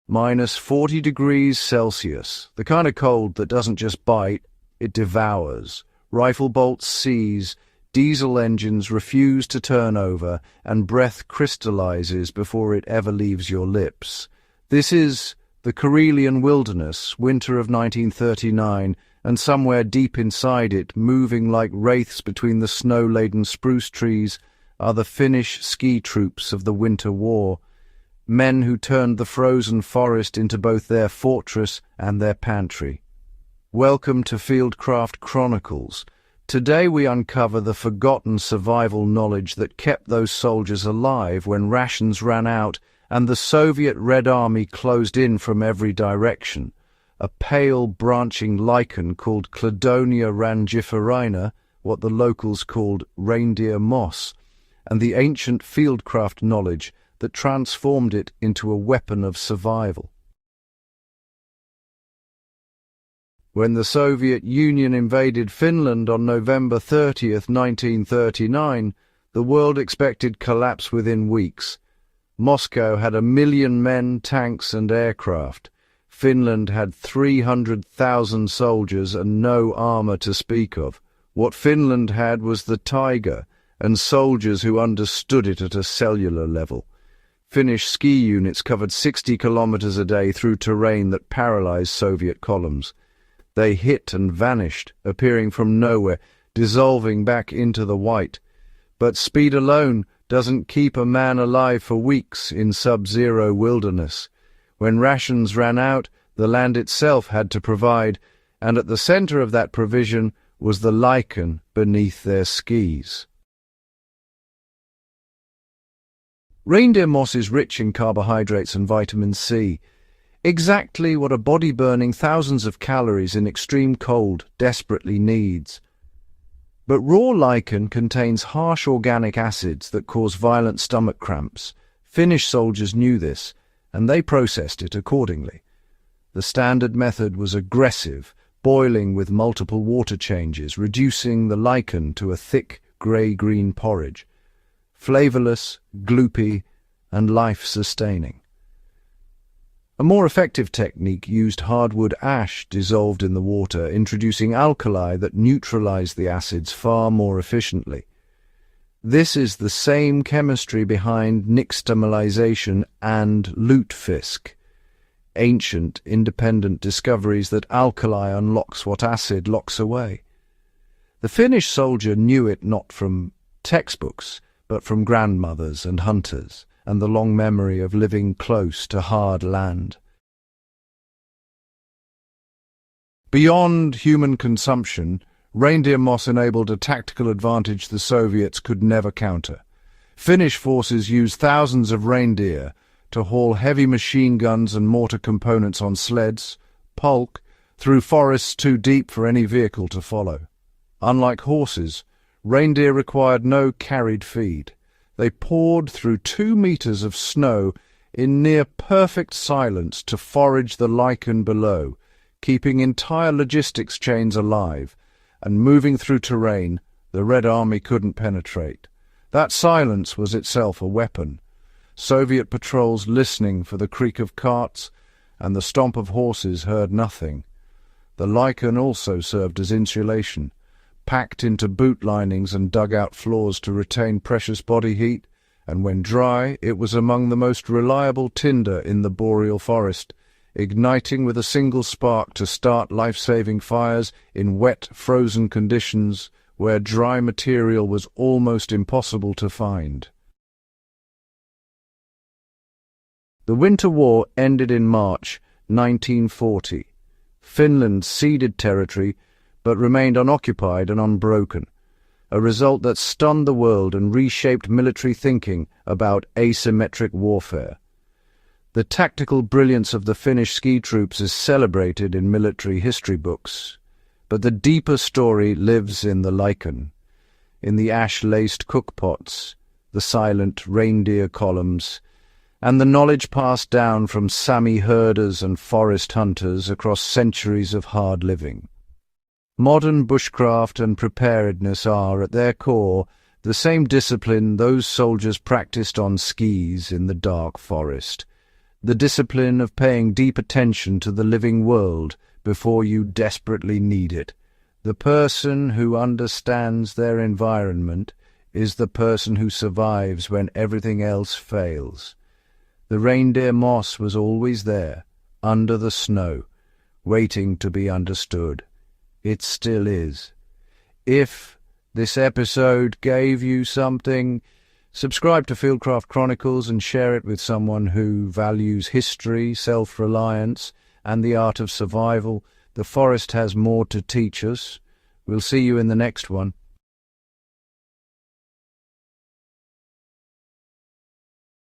Minus 40 degrees Celsius, the kind of cold that doesn't just bite, it devours. Rifle bolts seize, diesel engines refuse to turn over, and breath crystallizes before it ever leaves your lips. This is the Karelian wilderness, winter of 1939, and somewhere deep inside it, moving like wraiths between the snow-laden spruce trees, are the Finnish ski troops of the Winter War, men who turned the frozen forest into both their fortress and their pantry. Welcome to Fieldcraft Chronicles. Today we uncover the forgotten survival knowledge that kept those soldiers alive when rations ran out and the Soviet Red Army closed in from every direction. A pale branching lichen called Cladonia rangiferina, what the locals called reindeer moss, and the ancient fieldcraft knowledge that transformed it into a weapon of survival. When the Soviet Union invaded Finland on November 30th, 1939, the world expected collapse within weeks. Moscow had 1 million men, tanks and aircraft. Finland had 300,000 soldiers and no armour to speak of. What Finland had was the tiger, and soldiers who understood it at a cellular level. Finnish ski units covered 60 kilometers a day through terrain that paralyzed Soviet columns. They hit and vanished, appearing from nowhere, dissolving back into the white. But speed alone doesn't keep a man alive for weeks in sub-zero wilderness. When rations ran out, the land itself had to provide, and at the center of that provision was the lichen beneath their skis. Reindeer moss is rich in carbohydrates and vitamin C, exactly what a body burning thousands of calories in extreme cold desperately needs. But raw lichen contains harsh organic acids that cause violent stomach cramps. Finnish soldiers knew this, and they processed it accordingly. The standard method was aggressive, boiling with multiple water changes, reducing the lichen to a thick grey-green porridge. Flavourless, gloopy, and life-sustaining. A more effective technique used hardwood ash dissolved in the water, introducing alkali that neutralized the acids far more efficiently. This is the same chemistry behind nixtamalization and lutefisk, ancient independent discoveries that alkali unlocks what acid locks away. The Finnish soldier knew it not from textbooks, but from grandmothers and hunters, and the long memory of living close to hard land. Beyond human consumption, reindeer moss enabled a tactical advantage the Soviets could never counter. Finnish forces used thousands of reindeer to haul heavy machine guns and mortar components on sleds, pulk, through forests too deep for any vehicle to follow. Unlike horses, reindeer required no carried feed. They poured through 2 meters of snow in near-perfect silence to forage the lichen below, keeping entire logistics chains alive, and moving through terrain the Red Army couldn't penetrate. That silence was itself a weapon. Soviet patrols listening for the creak of carts and the stomp of horses heard nothing. The lichen also served as insulation, packed into boot linings and dugout floors to retain precious body heat, and when dry it was among the most reliable tinder in the boreal forest, igniting with a single spark to start life-saving fires in wet, frozen conditions where dry material was almost impossible to find. The Winter War ended in March 1940. Finland ceded territory, but remained unoccupied and unbroken, a result that stunned the world and reshaped military thinking about asymmetric warfare. The tactical brilliance of the Finnish ski troops is celebrated in military history books, but the deeper story lives in the lichen, in the ash-laced cookpots, the silent reindeer columns, and the knowledge passed down from Sami herders and forest hunters across centuries of hard living. Modern bushcraft and preparedness are, at their core, the same discipline those soldiers practiced on skis in the dark forest. the discipline of paying deep attention to the living world before you desperately need it. The person who understands their environment is the person who survives when everything else fails. The reindeer moss was always there, under the snow, waiting to be understood. It still is. If this episode gave you something, subscribe to Fieldcraft Chronicles and share it with someone who values history, self-reliance, and the art of survival. The forest has more to teach us. We'll see you in the next one.